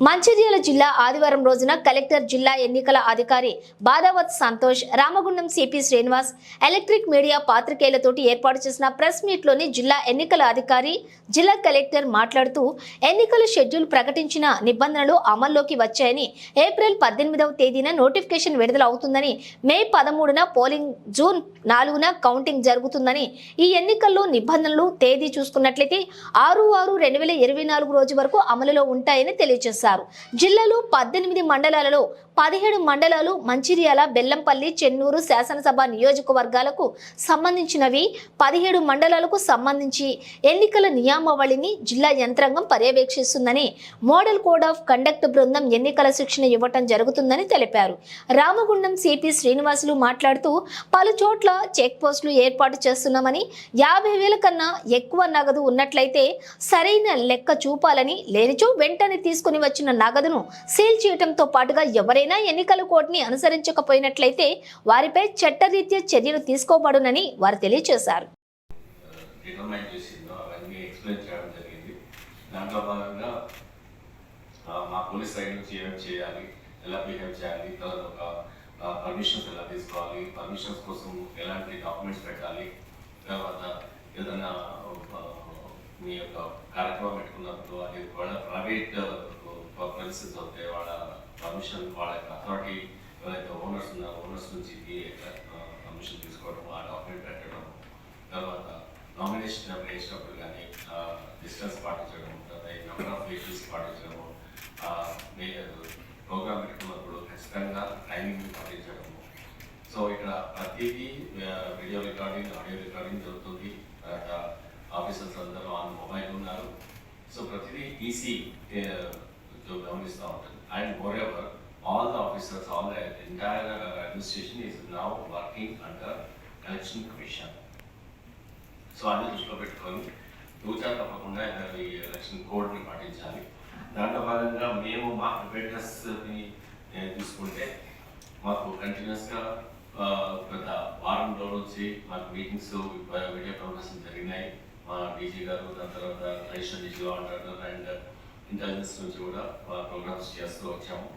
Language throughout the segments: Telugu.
మంచిర్యాల జిల్లా ఆదివారం రోజున కలెక్టర్, జిల్లా ఎన్నికల అధికారి Badavath Santosh, Ramagundam CP Srinivas, electric media పాత్రికేయులతోటి ఏర్పాటు చేసిన ప్రెస్ మీట్ లోని జిల్లా ఎన్నికల అధికారి, జిల్లా కలెక్టర్ మాట్లాడుతూ ఎన్నికల షెడ్యూల్ ప్రకటించిన నిబంధనలు అమల్లోకి వచ్చాయని, ఏప్రిల్ 18వ తేదీన నోటిఫికేషన్ విడుదల అవుతుందని, మే 13న పోలింగ్, జూన్ 4న కౌంటింగ్ జరుగుతుందని, ఈ ఎన్నికల్లో నిబంధనలు తేదీ చూసుకున్నట్లయితే 6/6/2024 రోజు వరకు అమలులో ఉంటాయని తెలియజేశారు. జిల్లాలో 18 మండలాలలో 17 మండలాలు మంచిర్యాల, బెల్లంపల్లి, చెన్నూరు శాసనసభ నియోజకవర్గాలకు సంబంధించినవి. 17 మండలాలకు సంబంధించి ఎన్నికల నియమావళిని జిల్లా యంత్రాంగం పర్యవేక్షిస్తుందని, మోడల్ కోడ్ ఆఫ్ కండక్ట్ బృందం ఎన్నికల శిక్షణ ఇవ్వటం జరుగుతుందని తెలిపారు. రామగుండం సిపి శ్రీనివాసులు మాట్లాడుతూ పలు చోట్ల చెక్ పోస్టులు ఏర్పాటు చేస్తున్నామని, 50,000 కన్నా ఎక్కువ నగదు ఉన్నట్లయితే సరైన లెక్క చూపాలని, లేనిచో వెంటనే తీసుకుని వచ్చిన నగదును సీల్ చేయడంతో పాటుగా ఎవరైనా ఎన్నికల కోడ్ని అనుసరించకపోయినట్లయితే వారిపై చట్టరీత్యా చర్యలు తీసుకోబడునని వారు తెలియజేశారు. పర్మిషన్స్ ఎలా తీసుకోవాలి, పర్మిషన్స్ కోసం ఎలాంటి డాక్యుమెంట్స్ పెట్టాలి, తర్వాత ఏదైనా మీ యొక్క కార్యక్రమం పెట్టుకున్నప్పుడు అది వాళ్ళ ప్రైవేట్ ప్రిన్సెస్ అవుతాయి, వాళ్ళ పర్మిషన్, వాళ్ళ యొక్క అథారిటీ ఎవరైతే ఓనర్స్ ఉన్నారో ఓనర్స్ నుంచి పర్మిషన్ తీసుకోవడం, ఆ డాక్యుమెంట్ పెట్టడం, తర్వాత నామినేషన్ వేసినప్పుడు కానీ డిస్టెన్స్ పాటించడం, నెంబర్ ఆఫ్ వెహికల్స్ పాటించడం, ప్రోగ్రామ్ పెట్టుకున్నప్పుడు ఖచ్చితంగా టైమింగ్ పాటించడము. సో ఇక్కడ ప్రతిదీ వీడియో రికార్డింగ్, ఆడియో రికార్డింగ్ జరుగుతుంది. తర్వాత ఆఫీసర్స్ అందరూ ఆన్ మొబైల్ ఉన్నారు. సో ప్రతిదీ ఈసీ గమనిస్తూ ఉంటుంది. And more ever all the officers, all the entire administration is now working under election commission. So అన్ని దృష్టిలో పెట్టుకొని తూచా తప్పకుండా ఈ ఎలక్షన్ కోడ్ని పాటించాలి. దాంట్లో భాగంగా మేము మా ప్రిపేర్నెస్ని తీసుకుంటే మాకు కంటిన్యూస్గా గత వారం రోజుల నుంచి మాకు మీటింగ్స్, వీడియో కాన్ఫరెన్స్ జరిగినాయి. మా డీజీ గారు, దాని తర్వాత additional DG law and order and intelligence నుంచి కూడా ప్రోగ్రామ్స్ చేస్తూ వచ్చాము.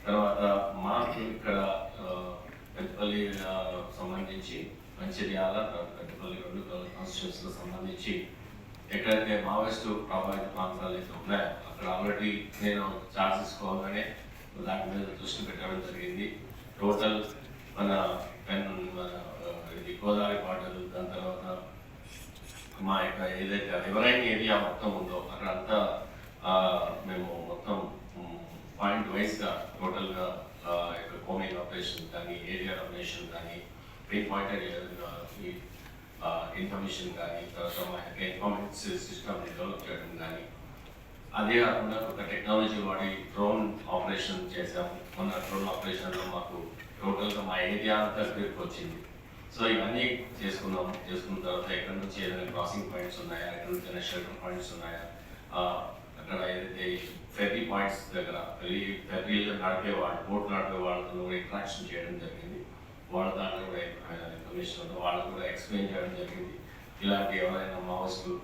తర్వాత మాకు ఇక్కడ పెద్దపల్లి సంబంధించి, మంచిర్యాల, పెద్దపల్లి 2 కాన్స్టిట్యూన్సీలకు సంబంధించి ఎక్కడైతే మావోయిస్టు ప్రభావిత ప్రాంతాలు అయితే ఉన్నాయో అక్కడ ఆల్రెడీ నేను చార్జ్ తీసుకోవాలనే దాని మీద దృష్టి పెట్టడం జరిగింది. టోటల్ మన ఇది గోదావరి పాటలు, దాని తర్వాత మా యొక్క ఏదైతే ఎవరైనా ఏరియా మొత్తం ఉందో అక్కడంతా మేము మొత్తం పాయింట్ వైజ్గా టోటల్గా కోమింగ్ ఆపరేషన్ కానీ, ఏరియా నామినేషన్ కానీ, పిన్ పాయింటెడ్ ఇన్ఫర్మేషన్ కానీ, తర్వాత మా యొక్క ఇన్ఫర్మేషన్ సిస్టమ్ని డెవలప్ చేయడం కానీ, అదే కాకుండా ఒక టెక్నాలజీ వాడి డ్రోన్ ఆపరేషన్ చేసాము. మొన్న డ్రోన్ ఆపరేషన్లో మాకు టోటల్గా మా ఏరియా అంతా గ్రిప్ వచ్చింది. సో ఇవన్నీ చేసుకున్న తర్వాత ఎక్కడి నుంచి ఏదైనా క్రాసింగ్ పాయింట్స్ ఉన్నాయా, ఎక్కడి నుంచి ఏదైనా షెల్టర్ పాయింట్స్ ఉన్నాయా, అక్కడ ఏదైతే ఫెర్రీ పాయింట్స్ దగ్గర ఫెర్రీలు నడిపే వాళ్ళు, బోట్ నడిపే వాళ్ళతో కూడా ఇంట్రాక్షన్ చేయడం జరిగింది. వాళ్ళ దాంట్లో కూడా ఇన్ఫర్మేషన్ వాళ్ళకు కూడా ఎక్స్ప్లెయిన్ చేయడం జరిగింది. ఇలాంటి ఎవరైనా మావోయిస్టులు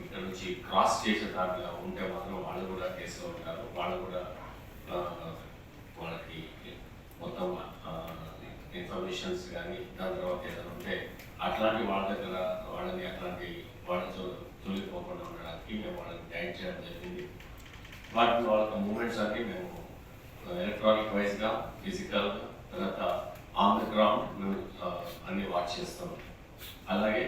ఇక్కడ నుంచి క్రాస్ చేసే దాంట్లో ఉంటే మాత్రం వాళ్ళు కూడా కేసులో ఉంటారు. వాళ్ళు కూడా వాళ్ళకి మొత్తం ఇన్ఫర్మేషన్స్ కానీ, దాని తర్వాత ఏదైనా ఉంటే అట్లాంటి వాళ్ళ దగ్గర అట్లాంటి వాళ్ళతో తొలిగిపోకుండా ఉండడానికి మేము వాళ్ళని గైడ్ చేయడం జరిగింది. వాటిని వాళ్ళ మూమెంట్స్ అన్ని మేము ఎలక్ట్రానిక్ వైజ్గా, ఫిజికల్గా, తర్వాత ఆన్ ద గ్రౌండ్ మేము అన్ని వాచ్ చేస్తాం. అలాగే